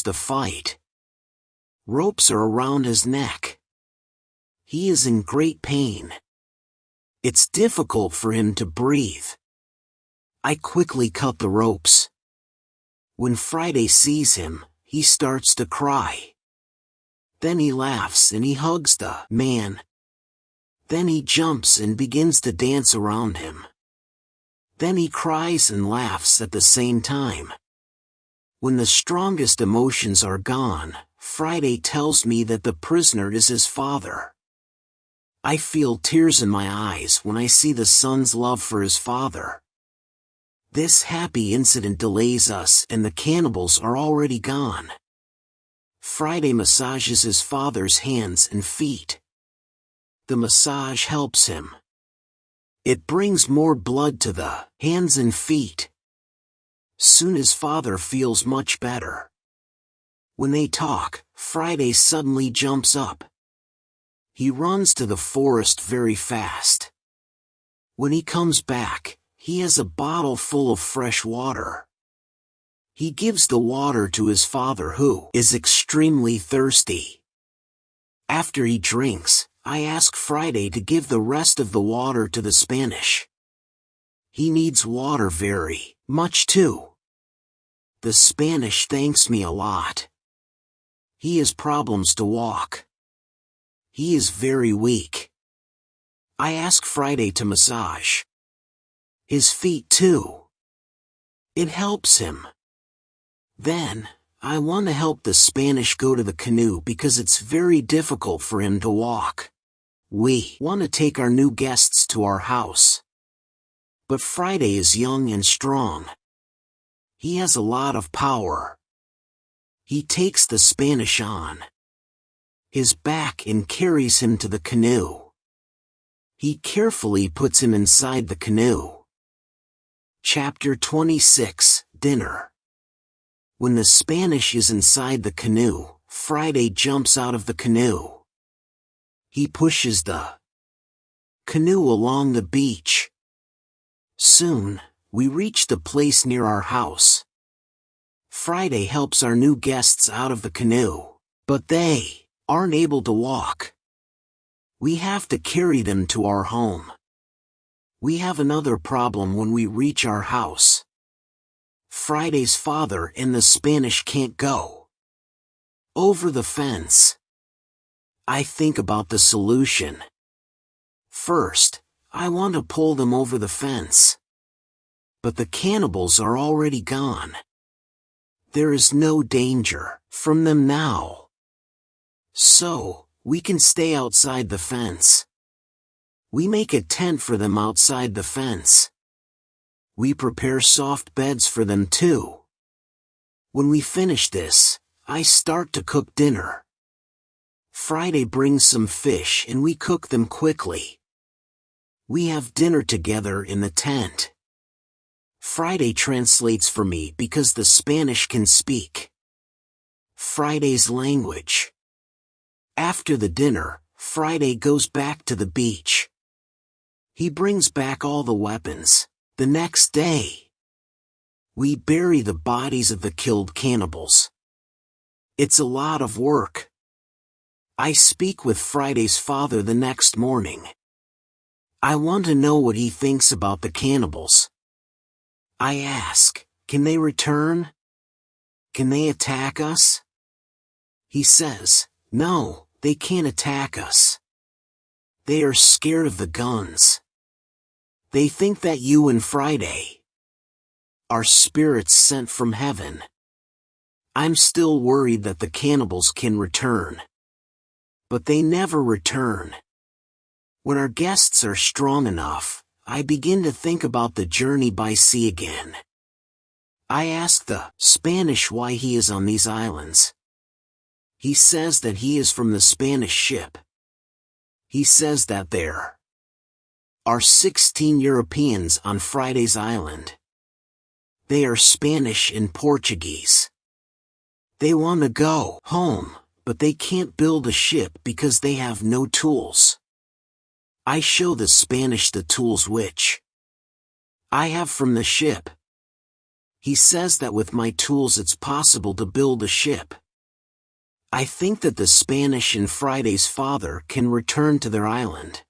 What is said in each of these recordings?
to fight. Ropes are around his neck. He is in great pain. It's difficult for him to breathe. I quickly cut the ropes. When Friday sees him, he starts to cry. Then he laughs and he hugs the man. Then he jumps and begins to dance around him. Then he cries and laughs at the same time. When the strongest emotions are gone, Friday tells me that the prisoner is his father. I feel tears in my eyes when I see the son's love for his father. This happy incident delays us and the cannibals are already gone. Friday massages his father's hands and feet. The massage helps him. It brings more blood to the hands and feet. Soon his father feels much better. When they talk, Friday suddenly jumps up. He runs to the forest very fast. When he comes back, he has a bottle full of fresh water. He gives the water to his father, who is extremely thirsty. After he drinks, I ask Friday to give the rest of the water to the Spanish. He needs water very much too. The Spanish thanks me a lot. He has problems to walk. He is very weak. I ask Friday to massage his feet too. It helps him. Then, I want to help the Spanish go to the canoe because it's very difficult for him to walk. We want to take our new guests to our house. But Friday is young and strong. He has a lot of power. He takes the Spanish on his back and carries him to the canoe. He carefully puts him inside the canoe. Chapter 26, Dinner. When the Spanish is inside the canoe, Friday jumps out of the canoe. He pushes the canoe along the beach. Soon, we reach the place near our house. Friday helps our new guests out of the canoe, but they aren't able to walk. We have to carry them to our home. We have another problem when we reach our house. Friday's father and the Spanish can't go over the fence. I think about the solution. First, I want to pull them over the fence. But the cannibals are already gone. There is no danger from them now. So, we can stay outside the fence. We make a tent for them outside the fence. We prepare soft beds for them too. When we finish this, I start to cook dinner. Friday brings some fish and we cook them quickly. We have dinner together in the tent. Friday translates for me because the Spanish can speak Friday's language. After the dinner, Friday goes back to the beach. He brings back all the weapons. The next day, we bury the bodies of the killed cannibals. It's a lot of work. I speak with Friday's father the next morning. I want to know what he thinks about the cannibals. I ask, can they return? Can they attack us? He says, no, they can't attack us. They are scared of the guns. They think that you and Friday are spirits sent from heaven. I'm still worried that the cannibals can return. But they never return. When our guests are strong enough, I begin to think about the journey by sea again. I ask the Spanish why he is on these islands. He says that he is from the Spanish ship. He says that there are 16 Europeans on Friday's island. They are Spanish and Portuguese. They want to go home, but they can't build a ship because they have no tools. I show the Spanish the tools which I have from the ship. He says that with my tools it's possible to build a ship. I think that the Spanish and Friday's father can return to their island.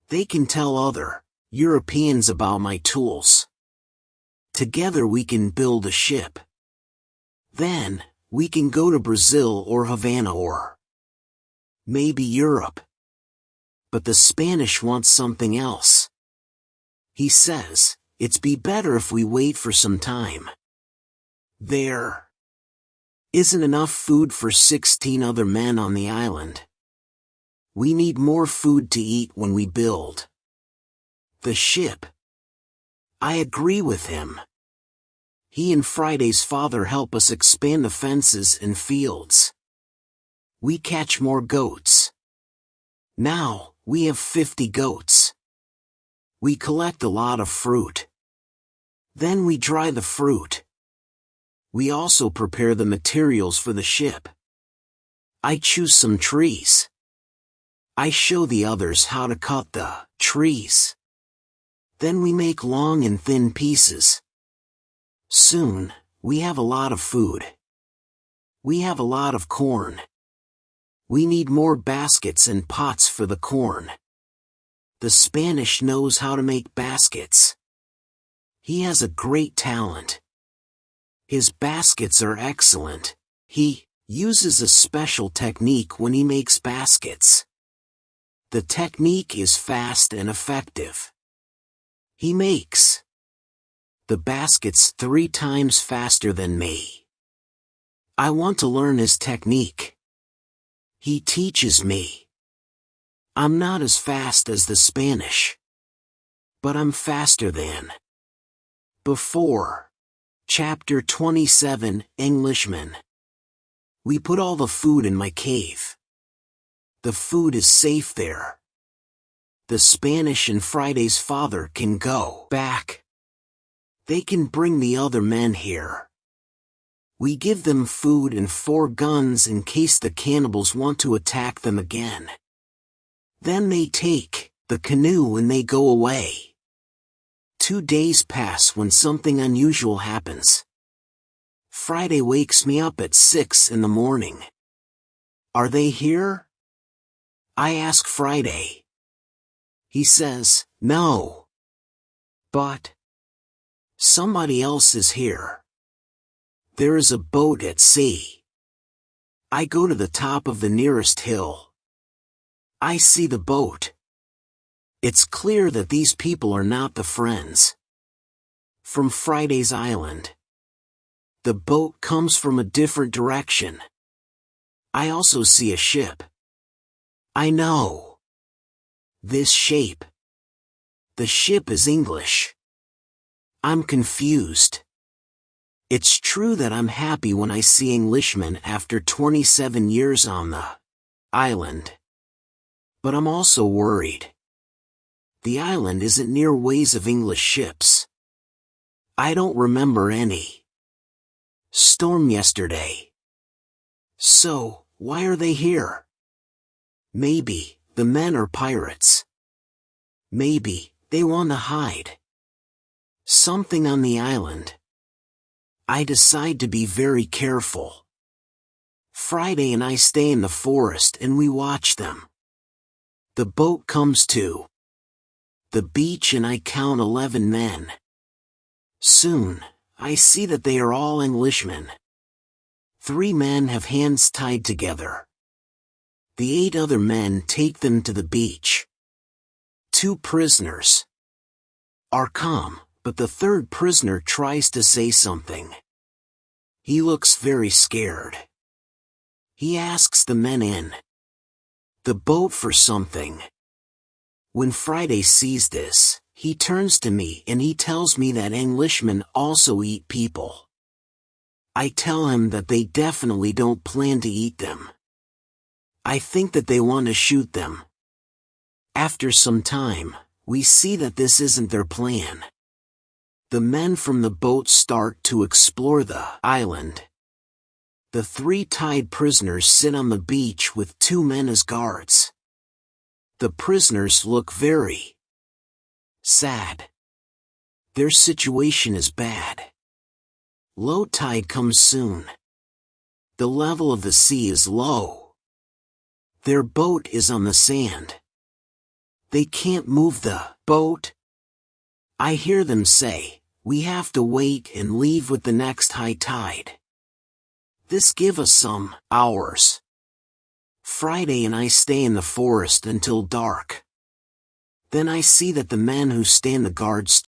They can tell other Europeans about my tools. Together we can build a ship. Then, we can go to Brazil or Havana or maybe Europe. But the Spanish want something else. He says, it's be better if we wait for some time. There isn't enough food for 16 other men on the island. We need more food to eat when we build the ship. I agree with him. He and Friday's father help us expand the fences and fields. We catch more goats. Now, we have 50 goats. We collect a lot of fruit. Then we dry the fruit. We also prepare the materials for the ship. I choose some trees. I show the others how to cut the trees. Then we make long and thin pieces. Soon, we have a lot of food. We have a lot of corn. We need more baskets and pots for the corn. The Spanish knows how to make baskets. He has a great talent. His baskets are excellent. He uses a special technique when he makes baskets. The technique is fast and effective. He makes the baskets 3 times faster than me. I want to learn his technique. He teaches me. I'm not as fast as the Spanish, but I'm faster than before. Chapter 27, Englishmen. We put all the food in my cave. The food is safe there. The Spanish and Friday's father can go back. They can bring the other men here. We give them food and 4 guns in case the cannibals want to attack them again. Then they take the canoe and they go away. 2 days pass when something unusual happens. Friday wakes me up at 6 in the morning. Are they here? I ask Friday. He says, no. But somebody else is here. There is a boat at sea. I go to the top of the nearest hill. I see the boat. It's clear that these people are not the friends from Friday's island. The boat comes from a different direction. I also see a ship. I know this shape. The ship is English. I'm confused. It's true that I'm happy when I see Englishmen after 27 years on the island. But I'm also worried. The island isn't near ways of English ships. I don't remember any storm yesterday. So, why are they here? Maybe the men are pirates. Maybe they want to hide something on the island. I decide to be very careful. Friday and I stay in the forest and we watch them. The boat comes to the beach and I count 11 men. Soon, I see that they are all Englishmen. 3 men have hands tied together. The 8 other men take them to the beach. 2 prisoners are calm, but the 3rd prisoner tries to say something. He looks very scared. He asks the men in the boat for something. When Friday sees this, he turns to me and he tells me that Englishmen also eat people. I tell him that they definitely don't plan to eat them. I think that they want to shoot them. After some time, we see that this isn't their plan. The men from the boat start to explore the island. The 3 tied prisoners sit on the beach with 2 men as guards. The prisoners look very sad. Their situation is bad. Low tide comes soon. The level of the sea is low. Their boat is on the sand. They can't move the boat. I hear them say, "We have to wait and leave with the next high tide." This give us some hours. Friday and I stay in the forest until dark. Then I see that the men who stand the guards